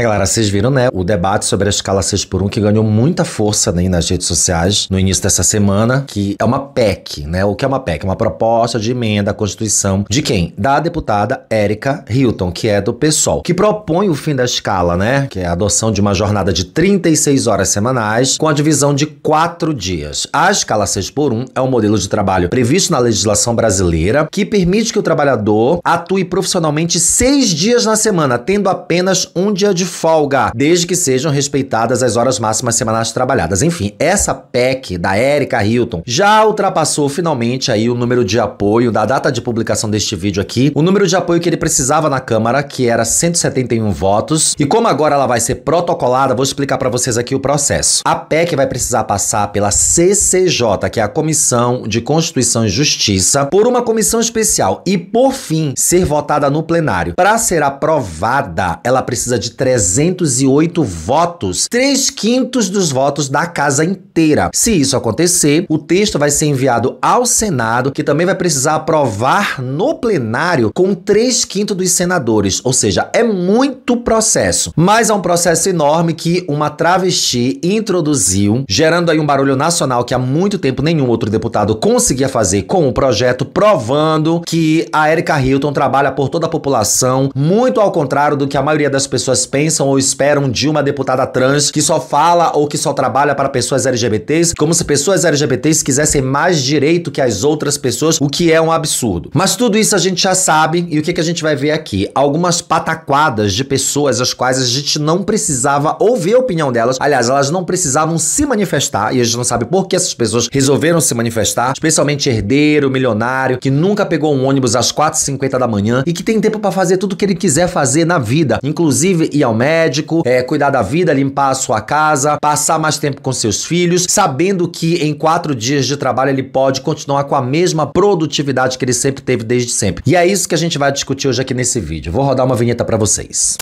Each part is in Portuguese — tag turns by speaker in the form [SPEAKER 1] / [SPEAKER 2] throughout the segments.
[SPEAKER 1] Galera, vocês viram, né, o debate sobre a escala 6x1 que ganhou muita força, né, nas redes sociais no início dessa semana, que é uma PEC, né? O que é uma PEC? Uma proposta de emenda à Constituição de quem? Da deputada Érica Hilton, que é do PSOL, que propõe o fim da escala, né, que é a adoção de uma jornada de 36 horas semanais com a divisão de 4 dias. A escala 6x1 é um modelo de trabalho previsto na legislação brasileira que permite que o trabalhador atue profissionalmente 6 dias na semana, tendo apenas um dia de folga, desde que sejam respeitadas as horas máximas semanais trabalhadas. Enfim, essa PEC da Érica Hilton já ultrapassou finalmente aí o número de apoio da data de publicação deste vídeo aqui, o número de apoio que ele precisava na Câmara, que era 171 votos. E como agora ela vai ser protocolada, vou explicar para vocês aqui o processo. A PEC vai precisar passar pela CCJ, que é a Comissão de Constituição e Justiça, por uma comissão especial e, por fim, ser votada no plenário. Para ser aprovada, ela precisa de 308 votos, 3/5 dos votos da casa inteira. Se isso acontecer, o texto vai ser enviado ao Senado, que também vai precisar aprovar no plenário com 3/5 dos senadores, ou seja, é muito processo. Mas é um processo enorme que uma travesti introduziu, gerando aí um barulho nacional que há muito tempo nenhum outro deputado conseguia fazer com o projeto, provando que a Érica Hilton trabalha por toda a população, muito ao contrário do que a maioria das pessoas pensam ou esperam de uma deputada trans que só fala ou que só trabalha para pessoas LGBTs, como se pessoas LGBTs quisessem mais direito que as outras pessoas, o que é um absurdo. Mas tudo isso a gente já sabe, e o que a gente vai ver aqui? Algumas pataquadas de pessoas as quais a gente não precisava ouvir a opinião delas. Aliás, elas não precisavam se manifestar, e a gente não sabe por que essas pessoas resolveram se manifestar, especialmente herdeiro, milionário, que nunca pegou um ônibus às 4h50 da manhã e que tem tempo para fazer tudo o que ele quiser fazer na vida, inclusive ir ao médico, cuidar da vida, limpar a sua casa, passar mais tempo com seus filhos, sabendo que em 4 dias de trabalho ele pode continuar com a mesma produtividade que ele sempre teve desde sempre. E é isso que a gente vai discutir hoje aqui nesse vídeo. Vou rodar uma vinheta para vocês.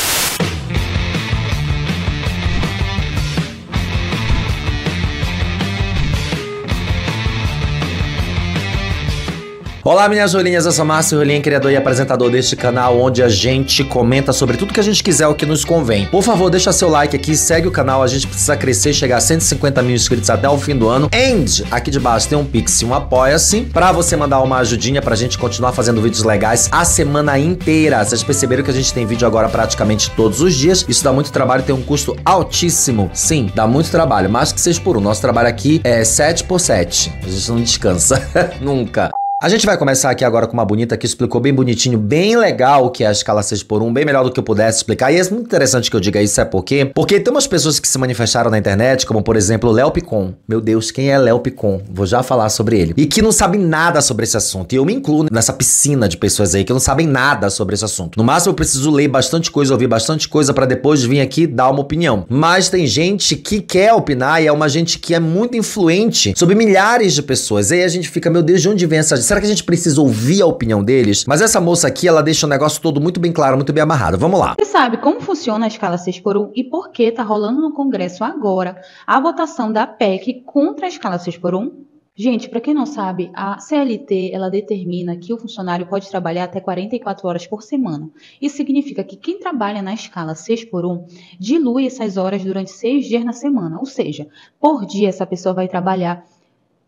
[SPEAKER 1] Olá, minhas rolinhas, eu sou Márcio Rolinha, criador e apresentador deste canal, onde a gente comenta sobre tudo que a gente quiser, o que nos convém. Por favor, deixa seu like aqui, segue o canal, a gente precisa crescer e chegar a 150 mil inscritos até o fim do ano. And aqui de baixo tem um Pix e um Apoia-se, pra você mandar uma ajudinha pra gente continuar fazendo vídeos legais a semana inteira. Vocês perceberam que a gente tem vídeo agora praticamente todos os dias, isso dá muito trabalho, tem um custo altíssimo. Sim, dá muito trabalho, mais que 6x1. Nosso trabalho aqui é 7x7, a gente não descansa, nunca. A gente vai começar aqui agora com uma bonita que explicou bem bonitinho, bem legal o que é a escala 6x1, bem melhor do que eu pudesse explicar. E é muito interessante que eu diga isso, é porque tem umas pessoas que se manifestaram na internet, como por exemplo o Léo Picon. Meu Deus, quem é Léo Picon? Vou já falar sobre ele. E que não sabem nada sobre esse assunto. E eu me incluo nessa piscina de pessoas aí que não sabem nada sobre esse assunto. No máximo eu preciso ler bastante coisa, ouvir bastante coisa pra depois vir aqui dar uma opinião. Mas tem gente que quer opinar e é uma gente que é muito influente sobre milhares de pessoas. E aí a gente fica, meu Deus, de onde vem essa... Será que a gente precisa ouvir a opinião deles? Mas essa moça aqui, ela deixa o negócio todo muito bem claro, muito bem amarrado. Vamos lá.
[SPEAKER 2] Você sabe como funciona a escala 6x1 e por que tá rolando no Congresso agora a votação da PEC contra a escala 6x1? Gente, para quem não sabe, a CLT, ela determina que o funcionário pode trabalhar até 44 horas por semana. Isso significa que quem trabalha na escala 6x1 dilui essas horas durante 6 dias na semana. Ou seja, por dia essa pessoa vai trabalhar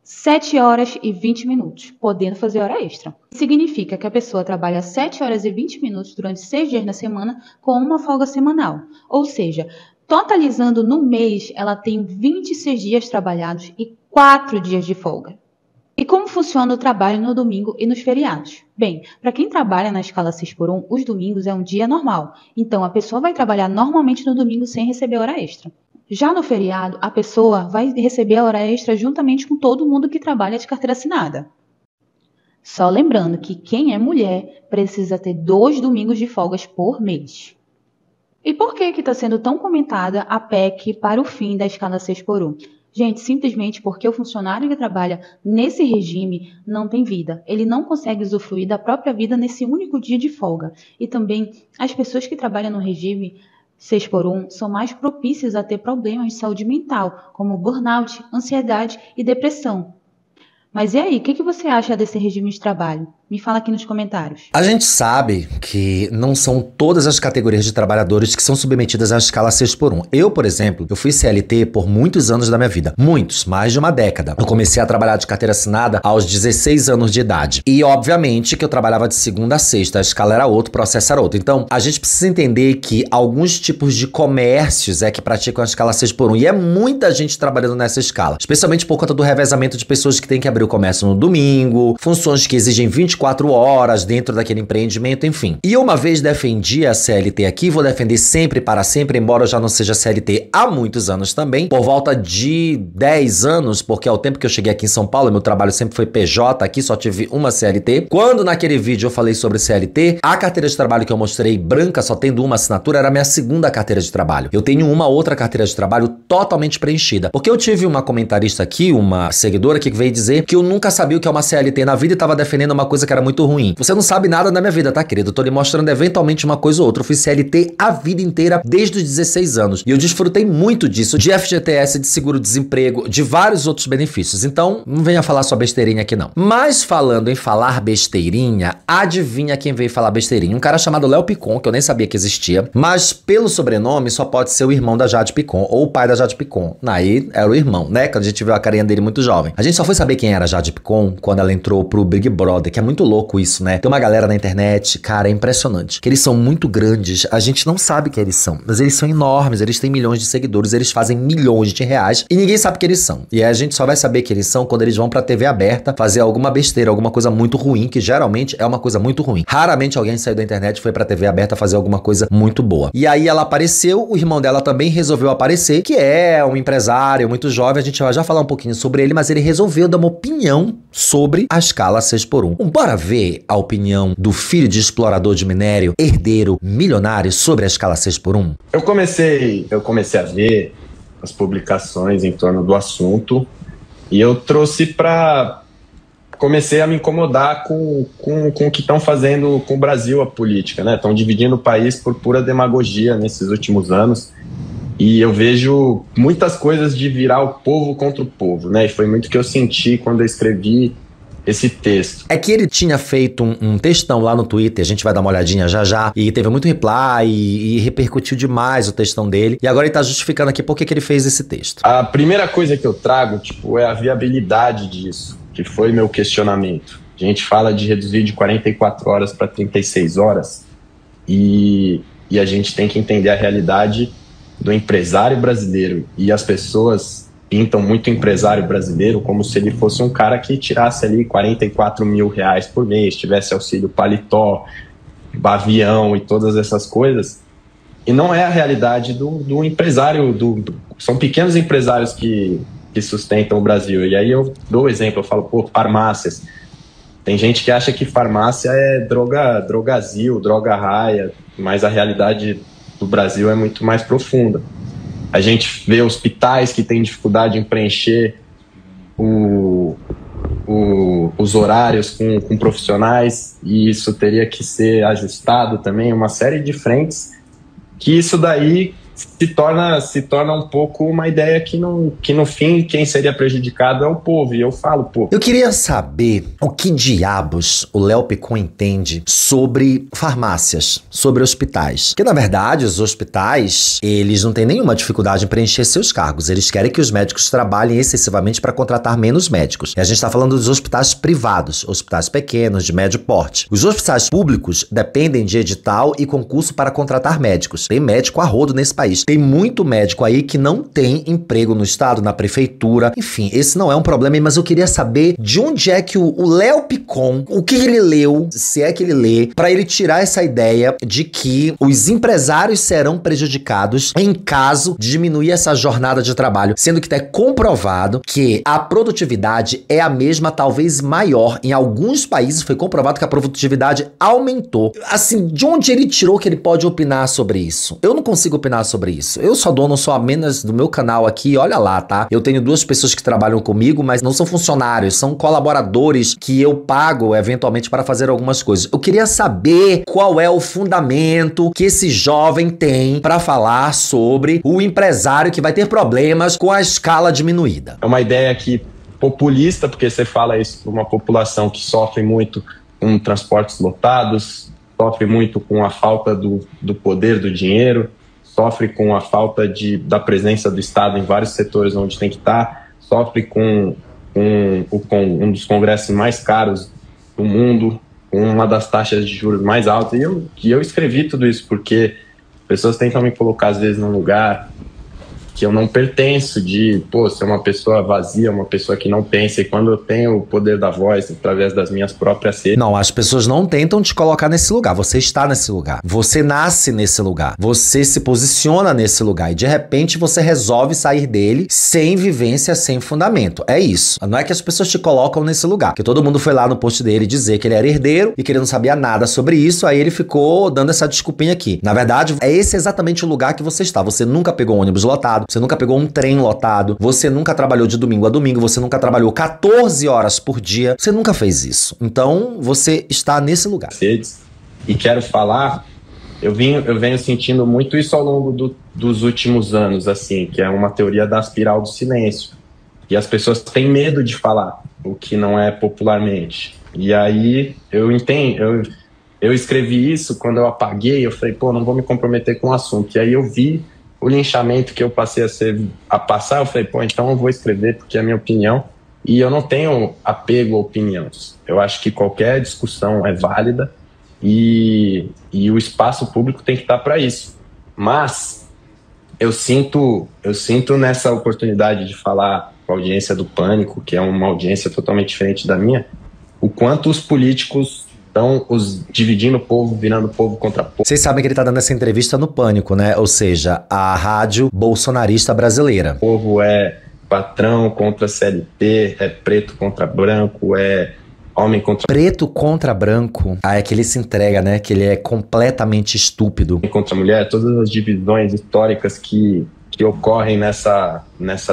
[SPEAKER 2] 7 horas e 20 minutos, podendo fazer hora extra. Significa que a pessoa trabalha 7 horas e 20 minutos durante 6 dias na semana com uma folga semanal. Ou seja, totalizando no mês, ela tem 26 dias trabalhados e 4 dias de folga. E como funciona o trabalho no domingo e nos feriados? Bem, para quem trabalha na escala 6x1, os domingos é um dia normal. Então, a pessoa vai trabalhar normalmente no domingo sem receber hora extra. Já no feriado, a pessoa vai receber a hora extra juntamente com todo mundo que trabalha de carteira assinada. Só lembrando que quem é mulher precisa ter 2 domingos de folgas por mês. E por que está sendo tão comentada a PEC para o fim da escala 6x1? Gente, simplesmente porque o funcionário que trabalha nesse regime não tem vida. Ele não consegue usufruir da própria vida nesse único dia de folga. E também as pessoas que trabalham no regime 6x1 são mais propícias a ter problemas de saúde mental, como burnout, ansiedade e depressão. Mas e aí, o que você acha desse regime de trabalho? Me fala aqui nos comentários.
[SPEAKER 1] A gente sabe que não são todas as categorias de trabalhadores que são submetidas à escala 6x1. Eu, por exemplo, eu fui CLT por muitos anos da minha vida. Muitos, mais de uma década. Eu comecei a trabalhar de carteira assinada aos 16 anos de idade. E, obviamente, que eu trabalhava de segunda a sexta. A escala era outra, o processo era outro. Então, a gente precisa entender que alguns tipos de comércios que praticam a escala 6x1. E é muita gente trabalhando nessa escala. Especialmente por conta do revezamento de pessoas que têm que abrir o comércio no domingo, funções que exigem 24 horas dentro daquele empreendimento, enfim. E eu uma vez defendi a CLT aqui, vou defender sempre para sempre, embora eu já não seja CLT há muitos anos também, por volta de 10 anos, porque é o tempo que eu cheguei aqui em São Paulo, meu trabalho sempre foi PJ, aqui só tive uma CLT. Quando naquele vídeo eu falei sobre CLT, a carteira de trabalho que eu mostrei branca, só tendo uma assinatura, era a minha segunda carteira de trabalho. Eu tenho uma outra carteira de trabalho totalmente preenchida, porque eu tive uma comentarista aqui, uma seguidora que veio dizer que eu nunca sabia o que é uma CLT na vida e tava defendendo uma coisa que era muito ruim. Você não sabe nada da minha vida, tá, querido? Eu tô lhe mostrando eventualmente uma coisa ou outra. Eu fui CLT a vida inteira, desde os 16 anos. E eu desfrutei muito disso, de FGTS, de seguro-desemprego, de vários outros benefícios. Então, não venha falar sua besteirinha aqui, não. Mas falando em falar besteirinha, adivinha quem veio falar besteirinha? Um cara chamado Léo Picon, que eu nem sabia que existia, mas pelo sobrenome só pode ser o irmão da Jade Picon, ou o pai da Jade Picon. Aí era o irmão, né? Quando a gente viu a carinha dele muito jovem. A gente só foi saber quem era a Jade Picon quando ela entrou pro Big Brother, que é muito louco isso, né? Tem uma galera na internet, cara, é impressionante, que eles são muito grandes, a gente não sabe quem eles são, mas eles são enormes, eles têm milhões de seguidores, eles fazem milhões de reais e ninguém sabe quem eles são. E aí a gente só vai saber quem eles são quando eles vão pra TV aberta fazer alguma besteira, alguma coisa muito ruim, que geralmente é uma coisa muito ruim. Raramente alguém saiu da internet e foi pra TV aberta fazer alguma coisa muito boa. E aí ela apareceu, o irmão dela também resolveu aparecer, que é um empresário muito jovem, a gente vai já falar um pouquinho sobre ele, mas ele resolveu dar uma opinião sobre a escala 6x1. Bora ver a opinião do filho de explorador de minério, herdeiro milionário, sobre a escala 6x1?
[SPEAKER 3] Eu comecei a ver as publicações em torno do assunto e eu comecei a me incomodar com o que estão fazendo com o Brasil, a política, né? Estão dividindo o país por pura demagogia nesses últimos anos e eu vejo muitas coisas de virar o povo contra o povo, né? E foi muito o que eu senti quando eu escrevi esse texto.
[SPEAKER 1] É que ele tinha feito um textão lá no Twitter, a gente vai dar uma olhadinha já já, e teve muito reply e repercutiu demais o textão dele, e agora ele tá justificando aqui por que ele fez esse texto.
[SPEAKER 3] A primeira coisa que eu trago, é a viabilidade disso, que foi meu questionamento. A gente fala de reduzir de 44 horas para 36 horas, e a gente tem que entender a realidade do empresário brasileiro, e as pessoas pintam muito empresário brasileiro como se ele fosse um cara que tirasse ali 44 mil reais por mês, tivesse auxílio paletó, avião e todas essas coisas. E não é a realidade do empresário, são pequenos empresários que sustentam o Brasil. E aí eu dou o exemplo, eu falo, farmácias. Tem gente que acha que farmácia é drogazil, droga raia, mas a realidade do Brasil é muito mais profunda. A gente vê hospitais que têm dificuldade em preencher os horários com profissionais, e isso teria que ser ajustado também, uma série de frentes, que isso daí se torna um pouco uma ideia que no fim quem seria prejudicado é o povo, e eu falo, pô.
[SPEAKER 1] Eu queria saber o que diabos o Léo Picon entende sobre farmácias, sobre hospitais. Porque na verdade os hospitais, eles não têm nenhuma dificuldade em preencher seus cargos, eles querem que os médicos trabalhem excessivamente para contratar menos médicos. E a gente está falando dos hospitais privados, hospitais pequenos, de médio porte. Os hospitais públicos dependem de edital e concurso para contratar médicos. Tem médico a rodo nesse país. Tem muito médico aí que não tem emprego no estado, na prefeitura. Enfim, esse não é um problema, mas eu queria saber de onde é que o Léo Picon, o que ele leu, se é que ele lê, para ele tirar essa ideia de que os empresários serão prejudicados em caso de diminuir essa jornada de trabalho, sendo que é comprovado que a produtividade é a mesma, talvez maior. Em alguns países foi comprovado que a produtividade aumentou. Assim, de onde ele tirou que ele pode opinar sobre isso? Eu não consigo opinar sobre isso. Eu sou dono só apenas do meu canal aqui, olha lá, tá? Eu tenho 2 pessoas que trabalham comigo, mas não são funcionários, são colaboradores que eu pago eventualmente para fazer algumas coisas. Eu queria saber qual é o fundamento que esse jovem tem para falar sobre o empresário que vai ter problemas com a escala diminuída.
[SPEAKER 3] É uma ideia aqui populista, porque você fala isso para uma população que sofre muito com transportes lotados, sofre muito com a falta do poder do dinheiro, sofre com a falta da presença do Estado em vários setores onde tem que estar, sofre com um dos congressos mais caros do mundo, com uma das taxas de juros mais altas. E eu escrevi tudo isso porque pessoas tentam me colocar, às vezes, num lugar que eu não pertenço, de, ser uma pessoa vazia, uma pessoa que não pensa. E quando eu tenho o poder da voz, através das minhas próprias redes...
[SPEAKER 1] Não, as pessoas não tentam te colocar nesse lugar. Você está nesse lugar. Você nasce nesse lugar. Você se posiciona nesse lugar. E, de repente, você resolve sair dele sem vivência, sem fundamento. É isso. Não é que as pessoas te colocam nesse lugar. Que todo mundo foi lá no post dele dizer que ele era herdeiro e que ele não sabia nada sobre isso. Aí ele ficou dando essa desculpinha aqui. Na verdade, é esse exatamente o lugar que você está. Você nunca pegou um ônibus lotado. Você nunca pegou um trem lotado, você nunca trabalhou de domingo a domingo, você nunca trabalhou 14 horas por dia, você nunca fez isso. Então, você está nesse lugar.
[SPEAKER 3] E quero falar, eu venho sentindo muito isso ao longo dos últimos anos, assim, que é uma teoria da espiral do silêncio. E as pessoas têm medo de falar o que não é popularmente. E aí, eu entendo, eu escrevi isso, quando eu apaguei, eu falei, não vou me comprometer com o assunto. E aí eu vi o linchamento que eu passei a passar, eu falei, então eu vou escrever porque é a minha opinião, e eu não tenho apego a opiniões. Eu acho que qualquer discussão é válida e o espaço público tem que estar para isso. Mas eu sinto nessa oportunidade de falar com a audiência do Pânico, que é uma audiência totalmente diferente da minha, o quanto os políticos estão dividindo o povo, virando o povo contra o povo.
[SPEAKER 1] Vocês sabem que ele tá dando essa entrevista no Pânico, né? Ou seja, a rádio bolsonarista brasileira.
[SPEAKER 3] O povo é patrão contra CLT, é preto contra branco, é homem contra...
[SPEAKER 1] Preto contra branco? Ah, é que ele se entrega, né? Que ele é completamente estúpido.
[SPEAKER 3] Contra mulher, todas as divisões históricas que ocorrem nessa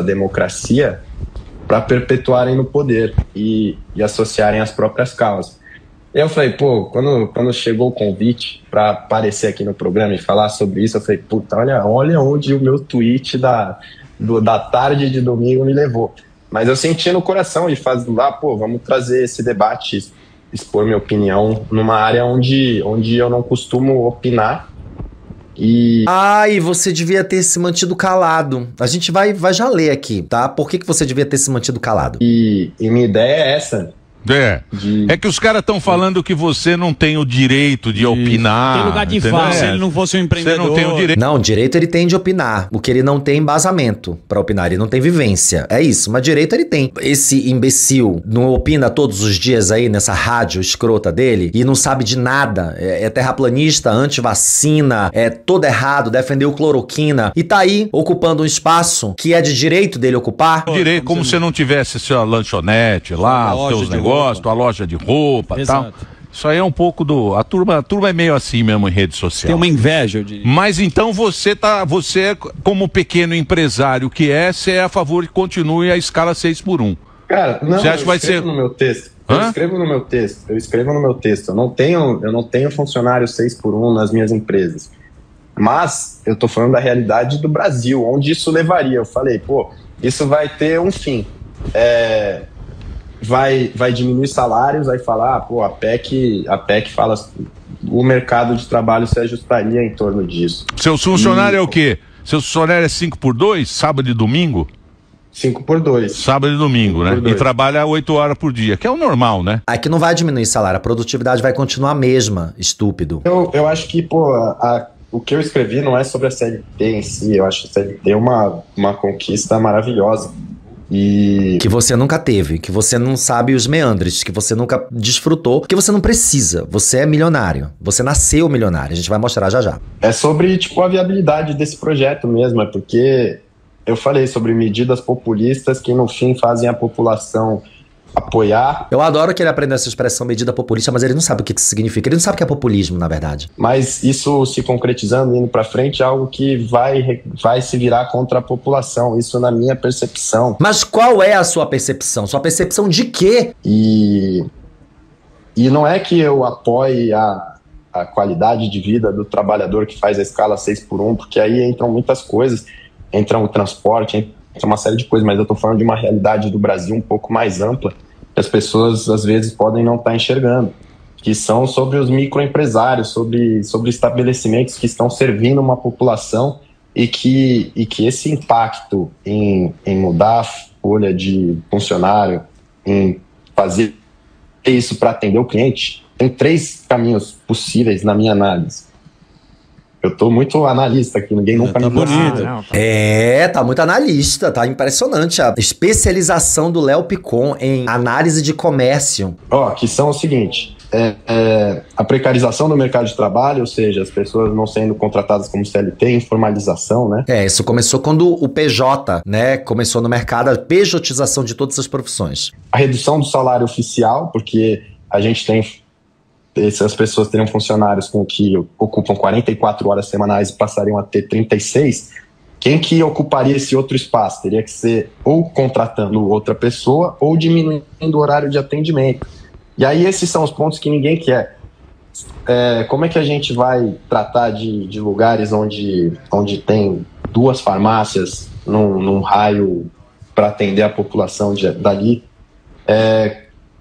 [SPEAKER 3] democracia para perpetuarem no poder e associarem as próprias causas. Eu falei, quando chegou o convite para aparecer aqui no programa e falar sobre isso, eu falei, olha onde o meu tweet da tarde de domingo me levou. Mas eu senti no coração de fazer lá, vamos trazer esse debate, expor minha opinião numa área onde eu não costumo opinar. E
[SPEAKER 1] você devia ter se mantido calado. A gente vai já ler aqui, tá? Por que você devia ter se mantido calado?
[SPEAKER 3] E minha ideia é essa.
[SPEAKER 4] É que os caras estão falando que você não tem o direito de opinar.
[SPEAKER 5] Tem lugar de fala, se ele não fosse um empreendedor.
[SPEAKER 4] Você não tem o direito.
[SPEAKER 1] Não, direito ele tem de opinar. O que ele não tem embasamento pra opinar, ele não tem vivência. É isso, mas direito ele tem. Esse imbecil não opina todos os dias aí nessa rádio escrota dele e não sabe de nada. É terraplanista, anti-vacina, é todo errado, defendeu cloroquina e tá aí ocupando um espaço que é de direito dele ocupar.
[SPEAKER 4] Direito, como se não tivesse sua lanchonete lá, os seus negócios. A loja de roupa e tal. Isso aí é um pouco do... A turma é meio assim mesmo em rede social.
[SPEAKER 5] Tem uma inveja, eu diria.
[SPEAKER 4] Mas então você como pequeno empresário você é a favor que continue a escala 6x1.
[SPEAKER 3] Cara, não, você acha que vai ser no meu texto. Eu escrevo no meu texto. Eu não tenho funcionário 6x1 nas minhas empresas. Mas eu tô falando da realidade do Brasil, onde isso levaria. Eu falei, isso vai ter um fim. Vai diminuir salários, vai falar, a PEC fala, o mercado de trabalho se ajustaria em torno disso.
[SPEAKER 4] Seu funcionário é o quê? Seu funcionário é 5x2, sábado e domingo?
[SPEAKER 3] 5x2.
[SPEAKER 4] Sábado e domingo, né? E trabalha 8 horas por dia, que é o normal, né?
[SPEAKER 1] Aqui não vai diminuir salário, a produtividade vai continuar a mesma, estúpido.
[SPEAKER 3] Eu acho que, o que eu escrevi não é sobre a CLT em si, eu acho que a CLT é uma conquista maravilhosa. E...
[SPEAKER 1] que você nunca teve, que você não sabe os meandres, que você nunca desfrutou, que você não precisa. Você é milionário. Você nasceu milionário. A gente vai mostrar já já.
[SPEAKER 3] É sobre, a viabilidade desse projeto mesmo. É porque eu falei sobre medidas populistas que, no fim, fazem a população apoiar.
[SPEAKER 1] Eu adoro que ele aprenda essa expressão medida populista, mas ele não sabe o que isso significa. Ele não sabe o que é populismo, na verdade.
[SPEAKER 3] Mas isso se concretizando, indo pra frente, é algo que vai se virar contra a população. Isso na minha percepção.
[SPEAKER 1] Mas qual é a sua percepção? Sua percepção de quê?
[SPEAKER 3] E não é que eu apoie a qualidade de vida do trabalhador que faz a escala 6x1, porque aí entram muitas coisas. Entra o transporte, entra uma série de coisas, mas eu tô falando de uma realidade do Brasil um pouco mais ampla, que as pessoas às vezes podem não estar enxergando. que são sobre os microempresários, sobre estabelecimentos que estão servindo uma população e que esse impacto em mudar a folha de funcionário, em fazer isso para atender o cliente, tem 3 caminhos possíveis na minha análise. Eu tô muito analista aqui, ninguém nunca me
[SPEAKER 5] bonito.
[SPEAKER 1] Tá muito analista, tá impressionante a especialização do Léo Picon em análise de comércio.
[SPEAKER 3] Que são o seguinte, a precarização do mercado de trabalho, ou seja, as pessoas não sendo contratadas como CLT, informalização, né?
[SPEAKER 1] Isso começou quando o PJ, né, começou no mercado, a pejotização de todas as profissões.
[SPEAKER 3] A redução do salário oficial, porque a gente tem... Essas pessoas teriam funcionários que ocupam 44 horas semanais e passariam a ter 36. Quem que ocuparia esse outro espaço? Teria que ser ou contratando outra pessoa ou diminuindo o horário de atendimento. E aí esses são os pontos que ninguém quer. Como é que a gente vai tratar de lugares onde tem 2 farmácias num raio para atender a população dali?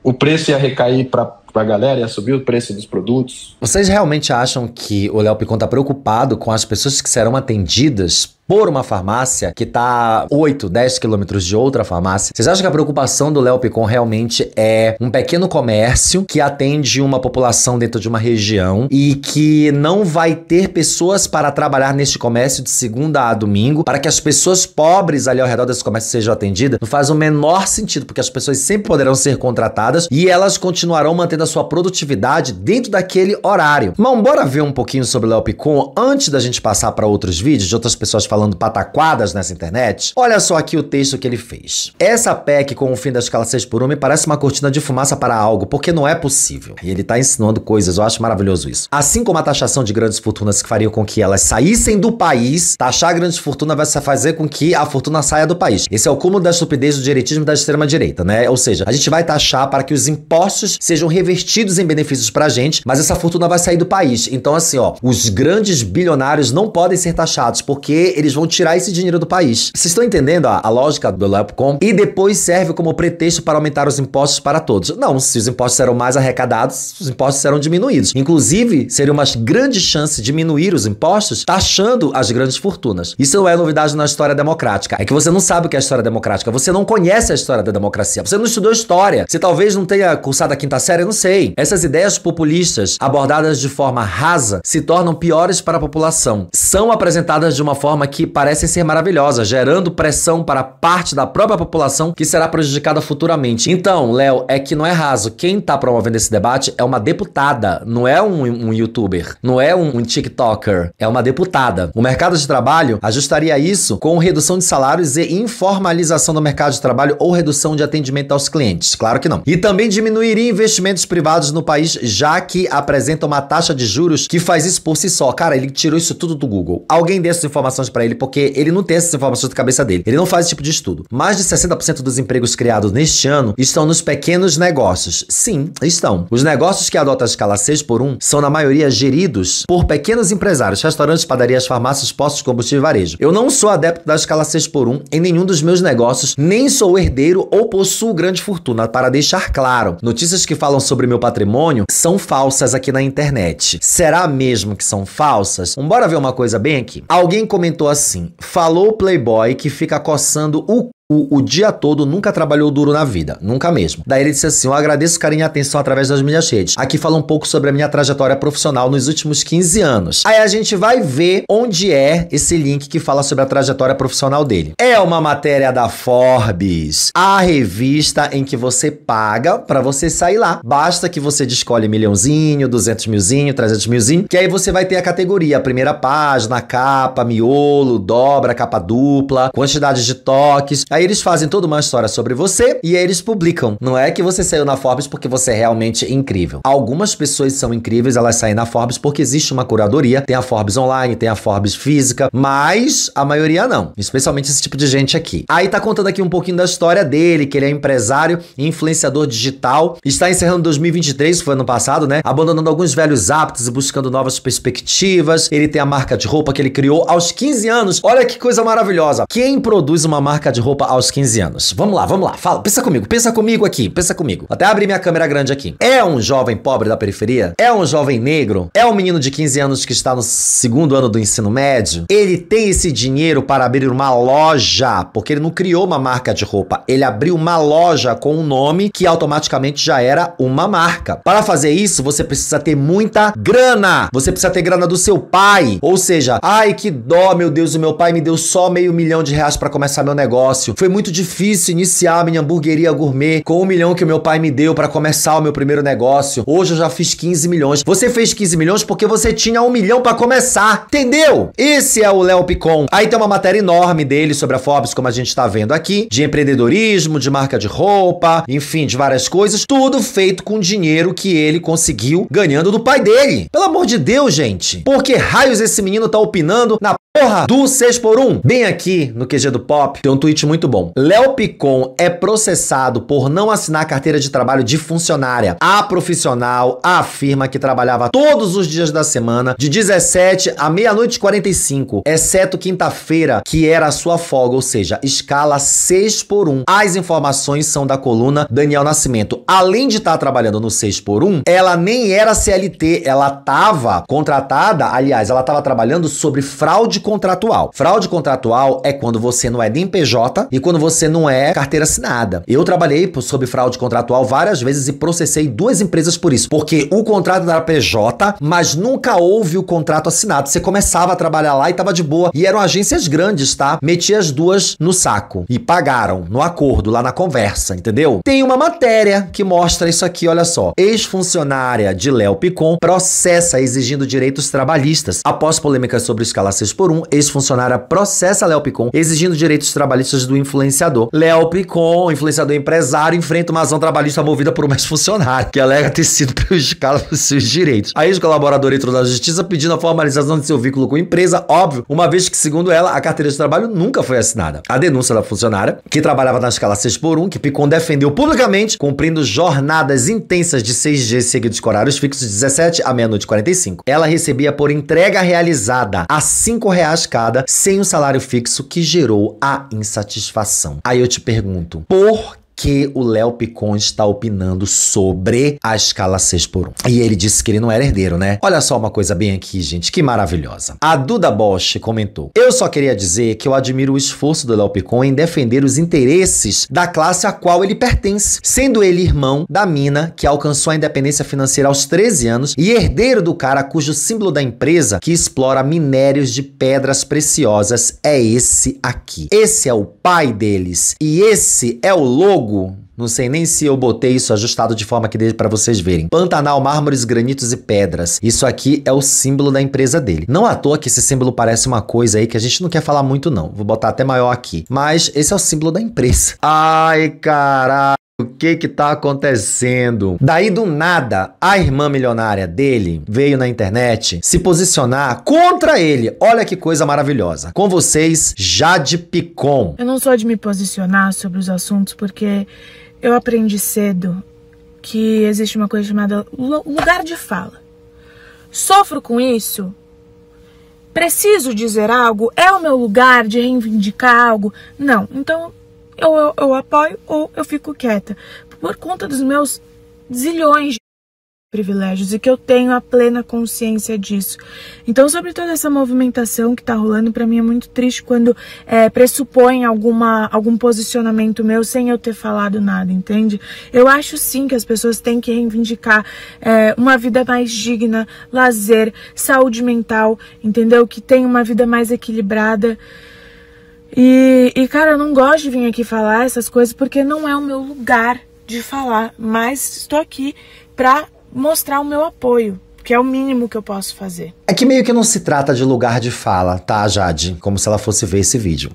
[SPEAKER 3] O preço ia recair para a galera, ia subir o preço dos produtos.
[SPEAKER 1] Vocês realmente acham que o Léo Picon está preocupado com as pessoas que serão atendidas por uma farmácia que está 8, 10 quilômetros de outra farmácia? Vocês acham que a preocupação do Léo Picon realmente é um pequeno comércio que atende uma população dentro de uma região e que não vai ter pessoas para trabalhar neste comércio de segunda a domingo para que as pessoas pobres ali ao redor desse comércio sejam atendidas? Não faz o menor sentido, porque as pessoas sempre poderão ser contratadas e elas continuarão mantendo a sua produtividade dentro daquele horário. Mas bora ver um pouquinho sobre o Léo Picon antes da gente passar para outros vídeos de outras pessoas falando pataquadas nessa internet. Olha só aqui o texto que ele fez. Essa PEC com o fim da escala 6x1 me parece uma cortina de fumaça para algo, porque não é possível. E ele tá ensinando coisas, eu acho maravilhoso isso. Assim como a taxação de grandes fortunas que faria com que elas saíssem do país, taxar grandes fortunas vai fazer com que a fortuna saia do país. Esse é o cúmulo da estupidez do direitismo da extrema-direita, né? Ou seja, a gente vai taxar para que os impostos sejam revertidos em benefícios pra gente, mas essa fortuna vai sair do país. Então assim, os grandes bilionários não podem ser taxados, porque eles vão tirar esse dinheiro do país. Vocês estão entendendo a lógica do Léo Picon? E depois serve como pretexto para aumentar os impostos para todos. Não, se os impostos serão mais arrecadados, os impostos serão diminuídos. Inclusive, seria uma grande chance de diminuir os impostos taxando as grandes fortunas. Isso não é novidade na história democrática. É que você não sabe o que é a história democrática. Você não conhece a história da democracia. Você não estudou história. Você talvez não tenha cursado a 5ª série, eu não sei. Essas ideias populistas, abordadas de forma rasa, se tornam piores para a população. São apresentadas de uma forma que parecem ser maravilhosas, gerando pressão para parte da própria população que será prejudicada futuramente. Então, Léo, é que não é raso. Quem tá promovendo esse debate é uma deputada, não é um youtuber, não é um tiktoker, é uma deputada. O mercado de trabalho ajustaria isso com redução de salários e informalização do mercado de trabalho ou redução de atendimento aos clientes. Claro que não. E também diminuiria investimentos privados no país, já que apresenta uma taxa de juros que faz isso por si só. Cara, ele tirou isso tudo do Google. Alguém dê essas informações pra ele, porque ele não tem essas informações da cabeça dele. Ele não faz esse tipo de estudo. Mais de 60% dos empregos criados neste ano estão nos pequenos negócios. Sim, estão. Os negócios que adotam a escala 6x1 são, na maioria, geridos por pequenos empresários, restaurantes, padarias, farmácias, postos de combustível e varejo. Eu não sou adepto da escala 6x1 em nenhum dos meus negócios, nem sou herdeiro ou possuo grande fortuna, para deixar claro. Notícias que falam sobre meu patrimônio são falsas aqui na internet. Será mesmo que são falsas? Bora ver uma coisa bem aqui. Alguém comentou assim: falou o playboy que fica coçando o dia todo, nunca trabalhou duro na vida, nunca mesmo. Daí ele disse assim: eu agradeço o carinho e atenção através das minhas redes. Aqui fala um pouco sobre a minha trajetória profissional nos últimos 15 anos. Aí a gente vai ver onde é esse link que fala sobre a trajetória profissional dele. É uma matéria da Forbes, a revista em que você paga pra você sair lá. Basta que você escolhe milhãozinho, 200 milzinho, 300 milzinho, que aí você vai ter a categoria, a primeira página, capa, miolo, dobra, capa dupla, quantidade de toques. Aí eles fazem toda uma história sobre você e aí eles publicam. Não é que você saiu na Forbes porque você é realmente incrível. Algumas pessoas são incríveis, elas saem na Forbes porque existe uma curadoria. Tem a Forbes online, tem a Forbes física, mas a maioria não. Especialmente esse tipo de gente aqui. Aí tá contando aqui um pouquinho da história dele, que ele é empresário e influenciador digital. Está encerrando 2023, que foi ano passado, né? Abandonando alguns velhos hábitos e buscando novas perspectivas. Ele tem a marca de roupa que ele criou aos 15 anos. Olha que coisa maravilhosa. Quem produz uma marca de roupa aos 15 anos. Vamos lá. Fala, pensa comigo aqui, pensa comigo. Até abrir minha câmera grande aqui. É um jovem pobre da periferia? É um jovem negro? É um menino de 15 anos que está no segundo ano do ensino médio? Ele tem esse dinheiro para abrir uma loja, porque ele não criou uma marca de roupa. Ele abriu uma loja com um nome que automaticamente já era uma marca. Para fazer isso, você precisa ter muita grana. Você precisa ter grana do seu pai. Ou seja, ai que dó, meu Deus, o meu pai me deu só R$500 mil para começar meu negócio. Foi muito difícil iniciar a minha hamburgueria gourmet com R$1 milhão que o meu pai me deu para começar o meu primeiro negócio. Hoje eu já fiz 15 milhões. Você fez 15 milhões porque você tinha R$1 milhão para começar. Entendeu? Esse é o Léo Picon. Aí tem uma matéria enorme dele sobre a Forbes, como a gente tá vendo aqui, de empreendedorismo, de marca de roupa, enfim, de várias coisas, tudo feito com dinheiro que ele conseguiu ganhando do pai dele. Pelo amor de Deus, gente. Por que raios esse menino tá opinando na porra do 6x1? Bem aqui no QG do Pop tem um tweet muito bom. Léo Picon é processado por não assinar carteira de trabalho de funcionária. A profissional afirma que trabalhava todos os dias da semana, de 17 a meia-noite e 45, exceto quinta-feira, que era a sua folga, ou seja, escala 6x1. As informações são da coluna Daniel Nascimento. Além de estar trabalhando no 6x1, ela nem era CLT, ela estava contratada, aliás, ela estava trabalhando sobre fraude contratual. Fraude contratual é quando você não é nem PJ e quando você não é carteira assinada. Eu trabalhei sobre fraude contratual várias vezes e processei 2 empresas por isso, porque o contrato era PJ, mas nunca houve o contrato assinado. Você começava a trabalhar lá e tava de boa. E eram agências grandes, tá? Meti as 2 no saco e pagaram no acordo, lá na conversa, entendeu? Tem uma matéria que mostra isso aqui, olha só. Ex-funcionária de Léo Picon processa exigindo direitos trabalhistas. Após polêmicas sobre escala 6x1, ex-funcionária processa Léo Picon exigindo direitos trabalhistas do influenciador. Léo Picon, influenciador empresário, enfrenta uma ação trabalhista movida por uma ex-funcionária que alega ter sido prejudicada por seus direitos. A ex-colaboradora entrou na justiça pedindo a formalização de seu vínculo com a empresa, óbvio, uma vez que, segundo ela, a carteira de trabalho nunca foi assinada. A denúncia da funcionária, que trabalhava na escala 6x1, que Picon defendeu publicamente, cumprindo jornadas intensas de 6 dias seguidos com horários fixos de 17 a meia-noite e 45. Ela recebia por entrega realizada a R$5 cada, sem o salário fixo, que gerou a insatisfação. Aí eu te pergunto, por que o Léo Picon está opinando sobre a escala 6x1? E ele disse que ele não era herdeiro, né? Olha só uma coisa bem aqui, gente, que maravilhosa. A Duda Bosch comentou: eu só queria dizer que eu admiro o esforço do Léo Picon em defender os interesses da classe a qual ele pertence, sendo ele irmão da mina que alcançou a independência financeira aos 13 anos e herdeiro do cara cujo símbolo da empresa que explora minérios de pedras preciosas é esse aqui. Esse é o pai deles e esse é o logo. Não sei nem se eu botei isso ajustado de forma que dê pra vocês verem. Pantanal, mármores, granitos e pedras. Isso aqui é o símbolo da empresa dele. Não à toa que esse símbolo parece uma coisa aí que a gente não quer falar muito não. Vou botar até maior aqui. Mas esse é o símbolo da empresa. Ai, caralho. O que tá acontecendo? Daí do nada, a irmã milionária dele veio na internet se posicionar contra ele. Olha que coisa maravilhosa. Com vocês, Jade Picon.
[SPEAKER 6] Eu não sou de me posicionar sobre os assuntos porque eu aprendi cedo que existe uma coisa chamada lugar de fala. Sofro com isso. Preciso dizer algo? É o meu lugar de reivindicar algo? Não. Então eu apoio ou eu fico quieta, por conta dos meus zilhões de privilégios e que eu tenho a plena consciência disso. Então, sobre toda essa movimentação que tá rolando, pra mim é muito triste quando pressupõe algum posicionamento meu sem eu ter falado nada, entende? Eu acho sim que as pessoas têm que reivindicar uma vida mais digna, lazer, saúde mental, entendeu? Que tenha uma vida mais equilibrada. E, cara, eu não gosto de vir aqui falar essas coisas porque não é o meu lugar de falar, mas estou aqui pra mostrar o meu apoio, que é o mínimo que eu posso fazer.
[SPEAKER 1] É que meio que não se trata de lugar de fala, tá, Jade? Como se ela fosse ver esse vídeo.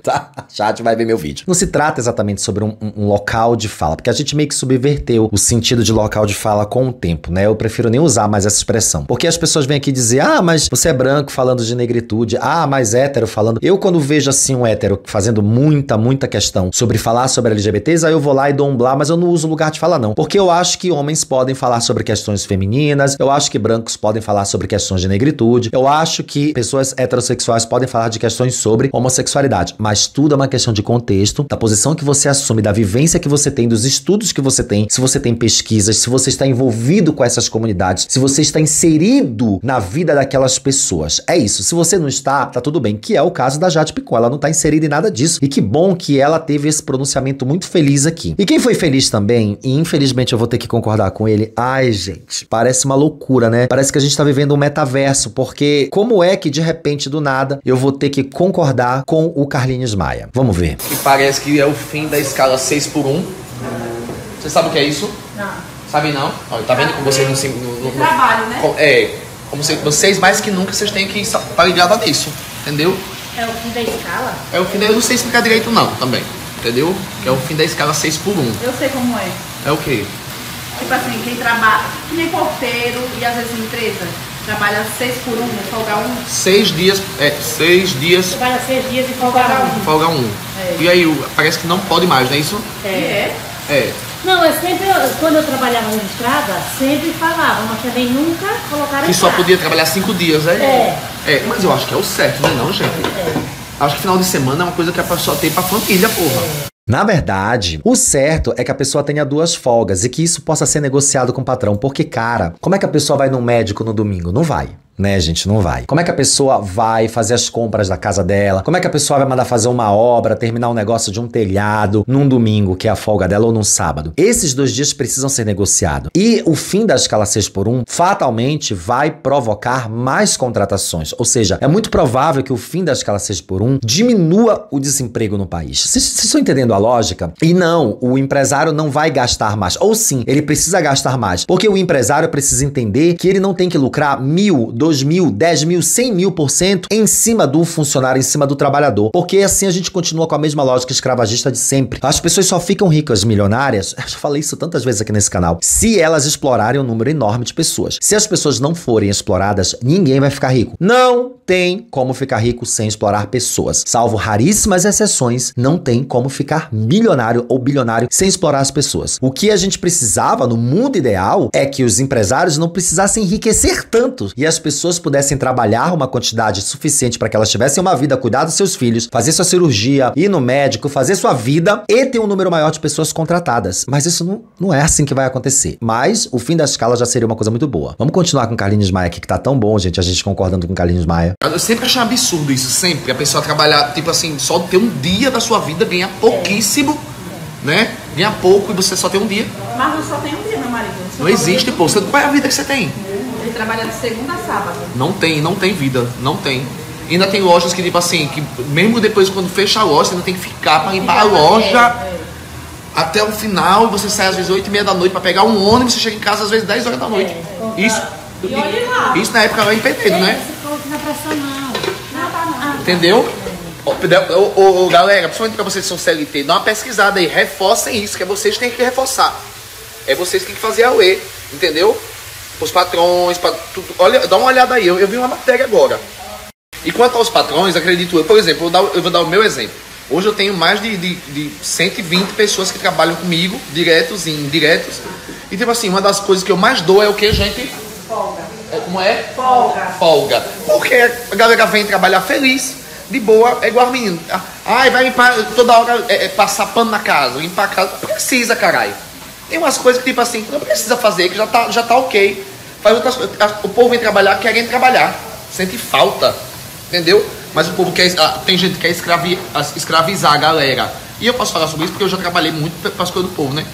[SPEAKER 1] Tá, Jade vai ver meu vídeo. Não se trata exatamente sobre um local de fala, porque a gente meio que subverteu o sentido de local de fala com o tempo, né? Eu prefiro nem usar mais essa expressão. Porque as pessoas vêm aqui dizer, ah, mas você é branco falando de negritude, ah, mas hétero falando... Eu, quando vejo assim um hétero fazendo muita questão sobre falar sobre LGBTs, aí eu vou lá e dou um blá, mas eu não uso lugar de fala não. Porque eu acho que homens podem falar sobre questões femininas, eu acho que brancos podem falar sobre questões questões de negritude. Eu acho que pessoas heterossexuais podem falar de questões sobre homossexualidade, mas tudo é uma questão de contexto, da posição que você assume, da vivência que você tem, dos estudos que você tem, se você tem pesquisas, se você está envolvido com essas comunidades, se você está inserido na vida daquelas pessoas. É isso. Se você não está, tá tudo bem, que é o caso da Jade Picon. Ela não está inserida em nada disso. E que bom que ela teve esse pronunciamento muito feliz aqui. E quem foi feliz também, e infelizmente eu vou ter que concordar com ele, ai gente, parece uma loucura, né? Parece que a gente tá vivendo um metaverso, porque como é que de repente, do nada, eu vou ter que concordar com o Carlinhos Maia? Vamos ver.
[SPEAKER 7] Que parece que é o fim da escala 6x1. Você sabe o que é isso?
[SPEAKER 8] Não.
[SPEAKER 7] Sabe não? Olha, tá vendo como vocês não se...
[SPEAKER 8] trabalho, né?
[SPEAKER 7] Como vocês mais que nunca, vocês têm que estar ligados nisso, entendeu?
[SPEAKER 8] É o fim da escala?
[SPEAKER 7] É o fim da... Eu não sei explicar direito não, também. Entendeu? Que é o fim da escala 6x1.
[SPEAKER 8] Eu sei como é.
[SPEAKER 7] É o quê?
[SPEAKER 8] Tipo assim, quem trabalha, que nem porteiro e às vezes empresa, trabalha 6x1, folga 1.
[SPEAKER 7] 6 dias, 6 dias.
[SPEAKER 8] Trabalha 6 dias e folga 1.
[SPEAKER 7] Folga 1. E aí, parece que não pode mais, não é isso? É.
[SPEAKER 8] Não, quando eu trabalhava na estrada, sempre falava, mas também nunca colocaram
[SPEAKER 7] que só podia trabalhar 5 dias, mas eu acho que é o certo, não é não, gente? Acho que final de semana é uma coisa que a pessoa tem pra família, porra.
[SPEAKER 1] Na verdade, o certo é que a pessoa tenha 2 folgas e que isso possa ser negociado com o patrão. Porque, cara, como é que a pessoa vai no médico no domingo? Não vai. Né, gente? Não vai. Como é que a pessoa vai fazer as compras da casa dela? Como é que a pessoa vai mandar fazer uma obra, terminar um negócio de um telhado num domingo, que é a folga dela, ou num sábado? Esses 2 dias precisam ser negociados. E o fim da escala 6x1 fatalmente vai provocar mais contratações. Ou seja, é muito provável que o fim da escala 6x1 diminua o desemprego no país. Vocês estão entendendo a lógica? E não, o empresário não vai gastar mais. Ou sim, ele precisa gastar mais. Porque o empresário precisa entender que ele não tem que lucrar 1.000, 2.000, 10.000, 100.000% em cima do funcionário, em cima do trabalhador. Porque assim a gente continua com a mesma lógica escravagista de sempre. As pessoas só ficam ricas, milionárias, eu já falei isso tantas vezes aqui nesse canal, se elas explorarem um número enorme de pessoas. Se as pessoas não forem exploradas, ninguém vai ficar rico. Não tem como ficar rico sem explorar pessoas. Salvo raríssimas exceções, não tem como ficar milionário ou bilionário sem explorar as pessoas. O que a gente precisava no mundo ideal é que os empresários não precisassem enriquecer tanto e as pessoas pudessem trabalhar uma quantidade suficiente para que elas tivessem uma vida, cuidar dos seus filhos, fazer sua cirurgia, ir no médico, fazer sua vida e ter um número maior de pessoas contratadas. Mas isso não é assim que vai acontecer. Mas o fim da escala já seria uma coisa muito boa. Vamos continuar com o Carlinhos Maia aqui, que tá tão bom, gente, a gente concordando com o Carlinhos Maia.
[SPEAKER 7] Eu sempre achei absurdo isso, sempre. A pessoa trabalhar, tipo assim, só ter um dia da sua vida, ganhar pouquíssimo, né? Ganhar pouco e você só tem um dia.
[SPEAKER 8] Mas não só tem um dia, meu marido.
[SPEAKER 7] Não existe, pô. Qual é a vida que você tem?
[SPEAKER 8] Ele trabalha de segunda a sábado.
[SPEAKER 7] Não tem vida, não tem. Ainda tem lojas que, tipo assim, que mesmo depois quando fecha a loja, você ainda tem que ficar pra limpar a loja até o final, e você sai às vezes 8h30 da noite pra pegar um ônibus, você chega em casa às vezes 10 horas da noite. Isso na época lá em Pedreiro, né? Entendeu? Galera, principalmente pra vocês que são CLT, dá uma pesquisada aí, reforcem isso, que é vocês que têm que reforçar. É vocês que têm que fazer a lei, entendeu? Os patrões, tudo. Olha, dá uma olhada aí, eu vi uma matéria agora. E quanto aos patrões, acredito eu, por exemplo, eu vou dar o meu exemplo. Hoje eu tenho mais de 120 pessoas que trabalham comigo, diretos e indiretos. E tipo assim, uma das coisas que eu mais dou é o que, gente?
[SPEAKER 8] Folga.
[SPEAKER 7] Como é?
[SPEAKER 8] Folga.
[SPEAKER 7] Porque a galera vem trabalhar feliz, de boa, é igual menino. Ai, vai limpar toda hora, passar pano na casa, limpar a casa. Precisa, caralho. Tem umas coisas que tipo assim, não precisa fazer, que já tá ok. Faz outras coisas. O povo vem trabalhar querendo trabalhar. Sente falta. Entendeu? Mas o povo quer. Tem gente que quer escravizar a galera. E eu posso falar sobre isso porque eu já trabalhei muito para as coisas do povo, né?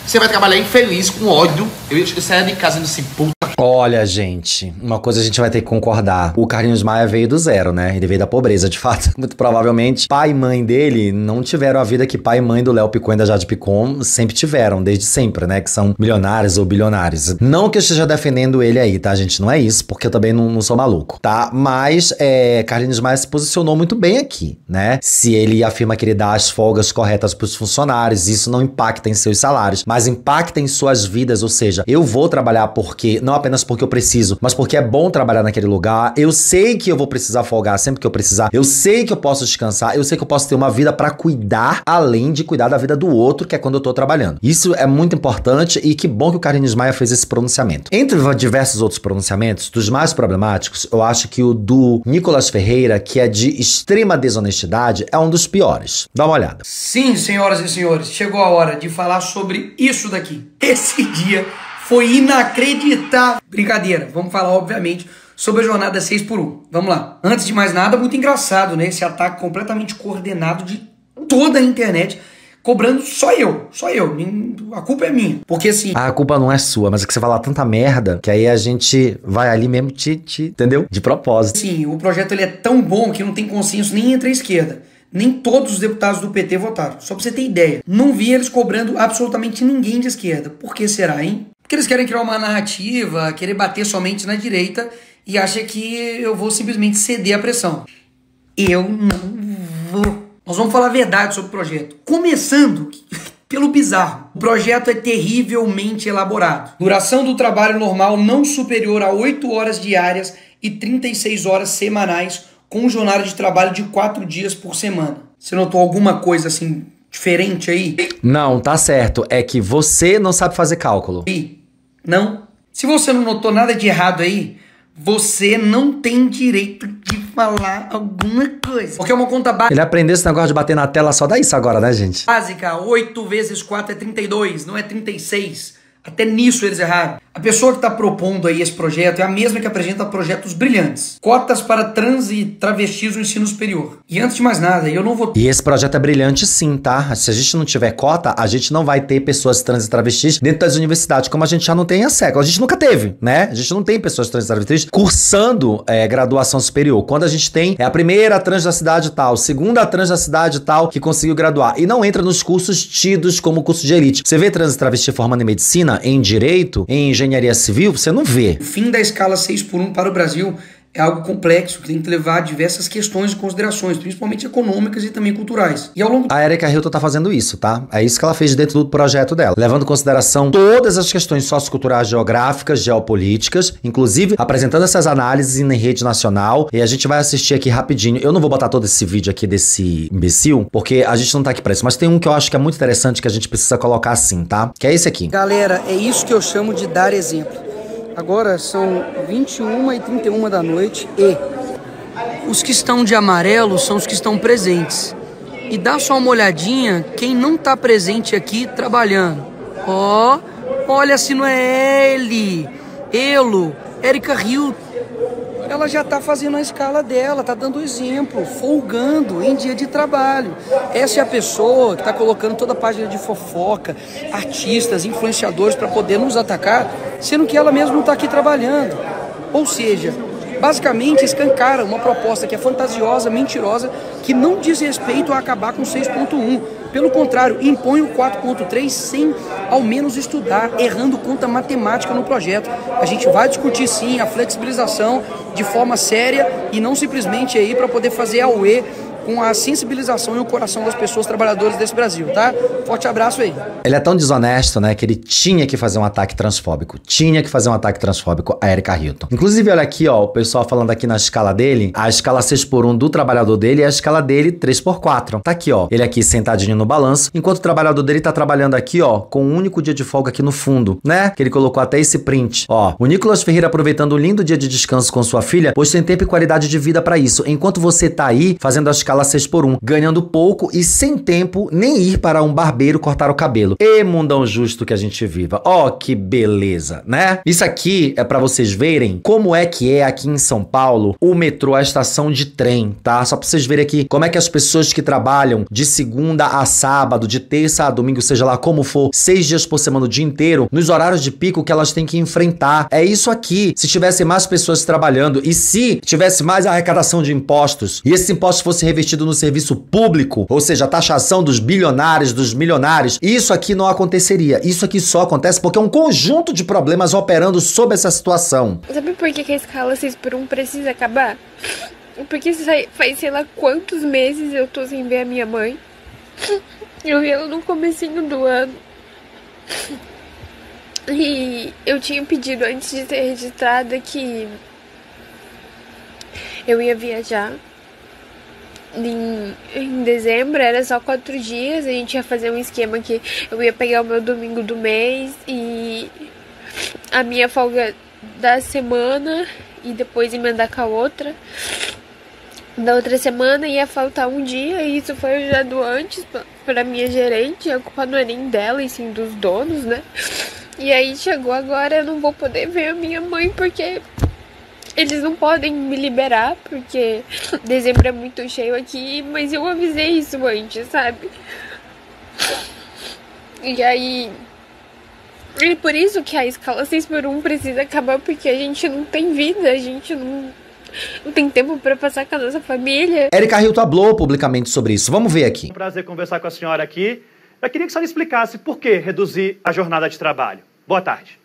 [SPEAKER 7] Você vai trabalhar infeliz, com ódio. Eu saio de casa dizendo assim, puta.
[SPEAKER 1] Olha, gente, uma coisa a gente vai ter que concordar. O Carlinhos Maia veio do zero, né? Ele veio da pobreza, de fato. Muito provavelmente, pai e mãe dele não tiveram a vida que pai e mãe do Léo Picon e da Jade Picon sempre tiveram, desde sempre, né? Que são milionários ou bilionários. Não que eu esteja defendendo ele aí, tá, gente? Não é isso, porque eu também não sou maluco, tá? Mas, Carlinhos Maia se posicionou muito bem aqui, né? Se ele afirma que ele dá as folgas corretas pros funcionários, isso não impacta em seus salários, mas impacta em suas vidas, ou seja, eu vou trabalhar porque não apenas apenas porque eu preciso, mas porque é bom trabalhar naquele lugar. Eu sei que eu vou precisar folgar sempre que eu precisar. Eu sei que eu posso descansar. Eu sei que eu posso ter uma vida pra cuidar, além de cuidar da vida do outro, que é quando eu tô trabalhando. Isso é muito importante e que bom que o Carlinhos Maia fez esse pronunciamento. Entre diversos outros pronunciamentos, dos mais problemáticos, eu acho que o do Nicolas Ferreira, que é de extrema desonestidade, é um dos piores. Dá uma olhada.
[SPEAKER 9] Sim, senhoras e senhores, chegou a hora de falar sobre isso daqui. Esse dia foi inacreditável. Brincadeira, vamos falar, obviamente, sobre a jornada 6x1. Vamos lá. Antes de mais nada, muito engraçado, né? Esse ataque completamente coordenado de toda a internet, cobrando só eu. A culpa é minha. Porque assim...
[SPEAKER 1] A culpa não é sua, mas é que você fala tanta merda que aí a gente vai ali mesmo entendeu? De propósito.
[SPEAKER 9] Sim, o projeto ele é tão bom que não tem consenso nem entre a esquerda. Nem todos os deputados do PT votaram. Só pra você ter ideia. Não vi eles cobrando absolutamente ninguém de esquerda. Por que será, hein? Porque eles querem criar uma narrativa, querer bater somente na direita e acham que eu vou simplesmente ceder à pressão. Eu não vou. Nós vamos falar a verdade sobre o projeto. Começando pelo bizarro. O projeto é terrivelmente elaborado. Duração do trabalho normal não superior a 8 horas diárias e 36 horas semanais, com jornada de trabalho de 4 dias por semana. Você notou alguma coisa assim diferente aí?
[SPEAKER 1] Não, tá certo. É que você não sabe fazer cálculo.
[SPEAKER 9] Não? Se você não notou nada de errado aí, você não tem direito de falar alguma coisa. Porque é uma conta básica.
[SPEAKER 1] Ele aprendeu esse negócio de bater na tela só daí isso agora, né, gente?
[SPEAKER 9] Básica, 8 vezes 4 é 32, não é 36. Até nisso eles erraram. A pessoa que está propondo aí esse projeto é a mesma que apresenta projetos brilhantes. Cotas para trans e travestis no ensino superior. E antes de mais nada, eu não vou...
[SPEAKER 1] E esse projeto é brilhante sim, tá? Se a gente não tiver cota, a gente não vai ter pessoas trans e travestis dentro das universidades, como a gente já não tem há séculos. A gente nunca teve, né? A gente não tem pessoas trans e travestis cursando graduação superior. Quando a gente tem, é a primeira trans da cidade tal, segunda trans da cidade tal que conseguiu graduar. E não entra nos cursos tidos como curso de elite. Você vê trans e travesti formando em medicina, em direito, em engenharia civil, você não vê.
[SPEAKER 9] O fim da escala 6x1 para o Brasil é algo complexo, que tem que levar diversas questões e considerações, principalmente econômicas e também culturais. E ao longo...
[SPEAKER 1] A Erika Hilton tá fazendo isso, tá? É isso que ela fez dentro do projeto dela, levando em consideração todas as questões socioculturais, geográficas, geopolíticas, inclusive apresentando essas análises em rede nacional, e a gente vai assistir aqui rapidinho. Eu não vou botar todo esse vídeo aqui desse imbecil, porque a gente não tá aqui pra isso, mas tem um que eu acho que é muito interessante que a gente precisa colocar assim, tá? Que é esse aqui.
[SPEAKER 9] Galera, é isso que eu chamo de dar exemplo. Agora são 21h31 da noite e os que estão de amarelo são os que estão presentes. E dá só uma olhadinha quem não tá presente aqui trabalhando. Ó, olha se não é ele, Erika Hilton. Ela já tá fazendo a escala dela, tá dando exemplo, folgando em dia de trabalho. Essa é a pessoa que tá colocando toda a página de fofoca, artistas, influenciadores para poder nos atacar, sendo que ela mesma não tá aqui trabalhando. Ou seja, basicamente escancara uma proposta que é fantasiosa, mentirosa, que não diz respeito a acabar com 6.1. Pelo contrário, impõe o 4.3 sem ao menos estudar, errando conta matemática no projeto. A gente vai discutir sim a flexibilização de forma séria e não simplesmente aí para poder fazer auê com a sensibilização e o coração das pessoas trabalhadoras desse Brasil, tá? Forte abraço aí.
[SPEAKER 1] Ele é tão desonesto, né, que ele tinha que fazer um ataque transfóbico. Tinha que fazer um ataque transfóbico a Erika Hilton. Inclusive, olha aqui, ó, o pessoal falando aqui na escala dele, a escala 6x1 do trabalhador dele e a escala dele 3x4. Tá aqui, ó, ele aqui sentadinho no balanço, enquanto o trabalhador dele tá trabalhando aqui, ó, com um único dia de folga aqui no fundo, né? Que ele colocou até esse print. Ó, o Nicolas Ferreira aproveitando um lindo dia de descanso com sua filha, pois tem tempo e qualidade de vida pra isso, enquanto você tá aí fazendo a escala 6x1, ganhando pouco e sem tempo nem ir para um barbeiro cortar o cabelo. E mundão justo que a gente viva. Ó, que beleza, né? Isso aqui é pra vocês verem como é que é aqui em São Paulo o metrô, a estação de trem, tá? Só pra vocês verem aqui como é que as pessoas que trabalham de segunda a sábado, de terça a domingo, seja lá como for, 6 dias por semana, o dia inteiro, nos horários de pico que elas têm que enfrentar. É isso aqui. Se tivesse mais pessoas trabalhando e se tivesse mais arrecadação de impostos e esses impostos fossem revestidos no serviço público, ou seja, a taxação dos bilionários, dos milionários, isso aqui não aconteceria. Isso aqui só acontece porque é um conjunto de problemas operando sob essa situação.
[SPEAKER 10] Sabe por que a escala 6x1 precisa acabar? Porque faz sei lá quantos meses eu tô sem ver a minha mãe. Eu vi ela no comecinho do ano. E eu tinha pedido antes de ser registrada que eu ia viajar em dezembro, era só 4 dias. A gente ia fazer um esquema que eu ia pegar o meu domingo do mês e a minha folga da semana e depois emendar com a outra. Da outra semana ia faltar um dia, e isso foi avisado antes pra minha gerente. A culpa não é nem dela, e sim dos donos, né? E aí chegou agora, eu não vou poder ver a minha mãe porque eles não podem me liberar, porque dezembro é muito cheio aqui, mas eu avisei isso antes, sabe? E aí... é por isso que a escala 6x1 precisa acabar, porque a gente não tem vida, a gente não tem tempo pra passar com a nossa família.
[SPEAKER 1] Érica Hilton falou publicamente sobre isso. Vamos ver aqui.
[SPEAKER 11] É um prazer conversar com a senhora aqui. Eu queria que a senhora explicasse por que reduzir a jornada de trabalho. Boa tarde.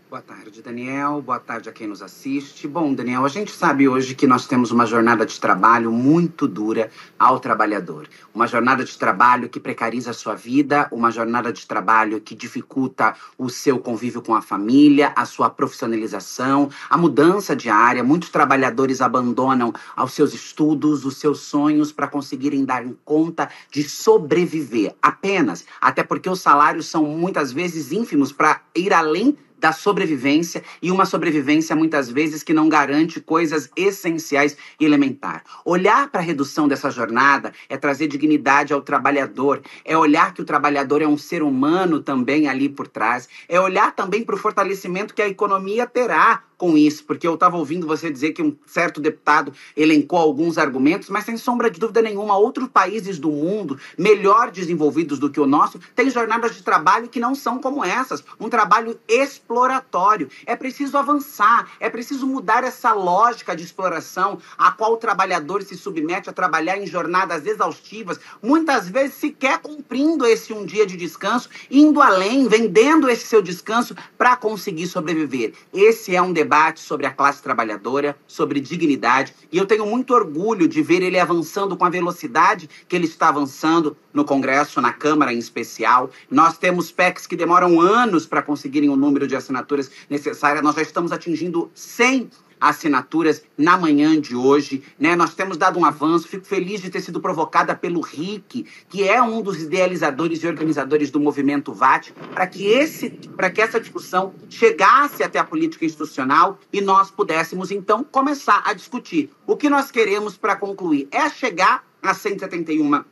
[SPEAKER 12] Boa tarde, Daniel. Boa tarde a quem nos assiste. Bom, Daniel, a gente sabe hoje que nós temos uma jornada de trabalho muito dura ao trabalhador. Uma jornada de trabalho que precariza a sua vida, uma jornada de trabalho que dificulta o seu convívio com a família, a sua profissionalização, a mudança diária. Muitos trabalhadores abandonam aos seus estudos, os seus sonhos para conseguirem dar conta de sobreviver apenas, até porque os salários são muitas vezes ínfimos para ir além da sobrevivência, e uma sobrevivência muitas vezes que não garante coisas essenciais e elementares. Olhar para a redução dessa jornada é trazer dignidade ao trabalhador, é olhar que o trabalhador é um ser humano também ali por trás, é olhar também para o fortalecimento que a economia terá com isso, porque eu estava ouvindo você dizer que um certo deputado elencou alguns argumentos, mas sem sombra de dúvida nenhuma, outros países do mundo, melhor desenvolvidos do que o nosso, têm jornadas de trabalho que não são como essas, um trabalho exploratório. É preciso avançar, é preciso mudar essa lógica de exploração a qual o trabalhador se submete a trabalhar em jornadas exaustivas, muitas vezes sequer cumprindo esse um dia de descanso, indo além, vendendo esse seu descanso para conseguir sobreviver. Esse é um debate sobre a classe trabalhadora, sobre dignidade, e eu tenho muito orgulho de ver ele avançando com a velocidade que ele está avançando no Congresso, na Câmara em especial. Nós temos PECs que demoram anos para conseguirem o número de assinaturas necessárias. Nós já estamos atingindo 100 assinaturas na manhã de hoje, né? Nós temos dado um avanço. Fico feliz de ter sido provocada pelo Rick, que é um dos idealizadores e organizadores do movimento VAT, para que essa discussão chegasse até a política institucional e nós pudéssemos, então, começar a discutir. O que nós queremos para concluir é chegar a 171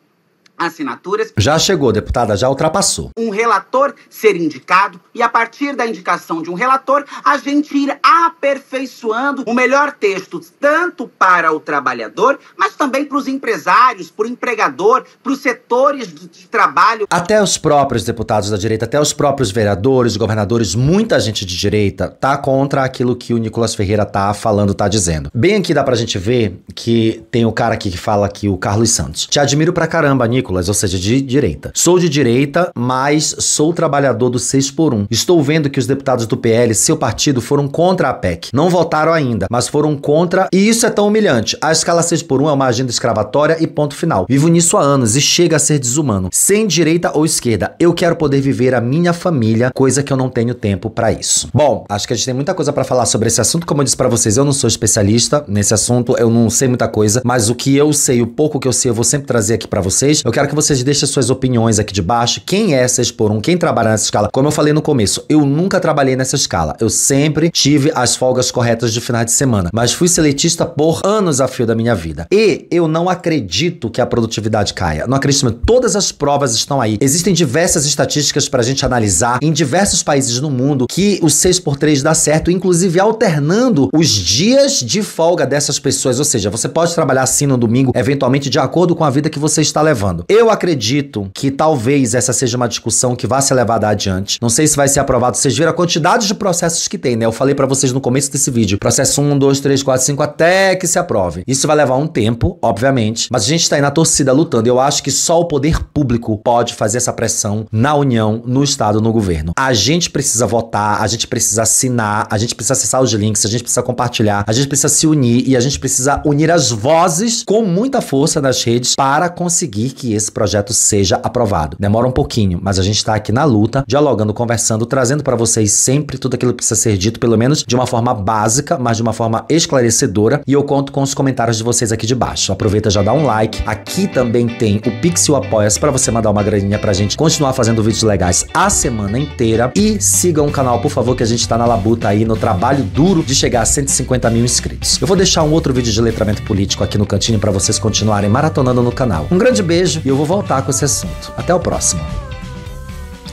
[SPEAKER 12] assinaturas.
[SPEAKER 1] Já chegou, deputada, já ultrapassou.
[SPEAKER 12] Um relator ser indicado e, a partir da indicação de um relator, a gente ir aperfeiçoando o melhor texto, tanto para o trabalhador, mas também para os empresários, para o empregador, para os setores de trabalho.
[SPEAKER 1] Até os próprios deputados da direita, até os próprios vereadores, governadores, muita gente de direita tá contra aquilo que o Nicolas Ferreira tá falando, tá dizendo. Bem aqui dá pra gente ver que tem o cara aqui que fala aqui, o Carlos Santos. Te admiro pra caramba, Nicolas. Ou seja, de direita. Sou de direita, mas sou trabalhador do 6x1. Estou vendo que os deputados do PL, seu partido, foram contra a PEC. Não votaram ainda, mas foram contra, e isso é tão humilhante. A escala 6x1 é uma agenda escravatória e ponto final. Vivo nisso há anos e chega a ser desumano. Sem direita ou esquerda, eu quero poder viver a minha família, coisa que eu não tenho tempo pra isso. Bom, acho que a gente tem muita coisa pra falar sobre esse assunto. Como eu disse pra vocês, eu não sou especialista nesse assunto, eu não sei muita coisa, mas o que eu sei, o pouco que eu sei, eu vou sempre trazer aqui pra vocês. Eu quero que vocês deixem suas opiniões aqui de baixo. Quem é 6x1? Quem trabalha nessa escala? Como eu falei no começo, eu nunca trabalhei nessa escala. Eu sempre tive as folgas corretas de finais de semana, mas fui seletista por anos a fio da minha vida. E eu não acredito que a produtividade caia. Não acredito mesmo. Todas as provas estão aí. Existem diversas estatísticas pra gente analisar em diversos países no mundo que o 6x3 dá certo, inclusive alternando os dias de folga dessas pessoas. Ou seja, você pode trabalhar assim no domingo, eventualmente de acordo com a vida que você está levando. Eu acredito que talvez essa seja uma discussão que vá ser levada adiante. Não sei se vai ser aprovado. Vocês viram a quantidade de processos que tem, né? Eu falei pra vocês no começo desse vídeo. Processo 1, 2, 3, 4, 5, até que se aprove. Isso vai levar um tempo, obviamente, mas a gente tá aí na torcida lutando. Eu acho que só o poder público pode fazer essa pressão na União, no Estado, no governo. A gente precisa votar, a gente precisa assinar, a gente precisa acessar os links, a gente precisa compartilhar, a gente precisa se unir e a gente precisa unir as vozes com muita força nas redes para conseguir que que esse projeto seja aprovado. Demora um pouquinho, mas a gente tá aqui na luta, dialogando, conversando, trazendo para vocês sempre tudo aquilo que precisa ser dito, pelo menos de uma forma básica, mas de uma forma esclarecedora, e eu conto com os comentários de vocês aqui de baixo. Aproveita, já dá um like. Aqui também tem o Pix e o Apoia-se para você mandar uma graninha pra gente continuar fazendo vídeos legais a semana inteira. E sigam o canal, por favor, que a gente tá na labuta aí, no trabalho duro de chegar a 150 mil inscritos. Eu vou deixar um outro vídeo de letramento político aqui no cantinho para vocês continuarem maratonando no canal. Um grande beijo e eu vou voltar com esse assunto. Até o próximo.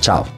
[SPEAKER 1] Tchau.